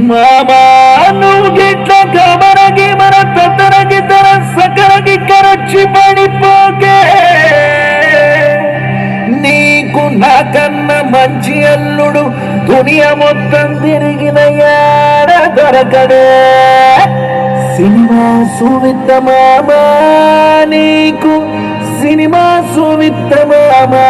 మామా నువ్వు గిట్ల కమరగి మన తొందరగి తర సకరగి కరచి పడిపోకే నీకు నాకన్నా మంచి అల్లుడు దునియా మొత్తం తిరిగిన యాడ దొరకడే సినిమా సువిత్త మామా నీకు సినిమా సువిత్త మామా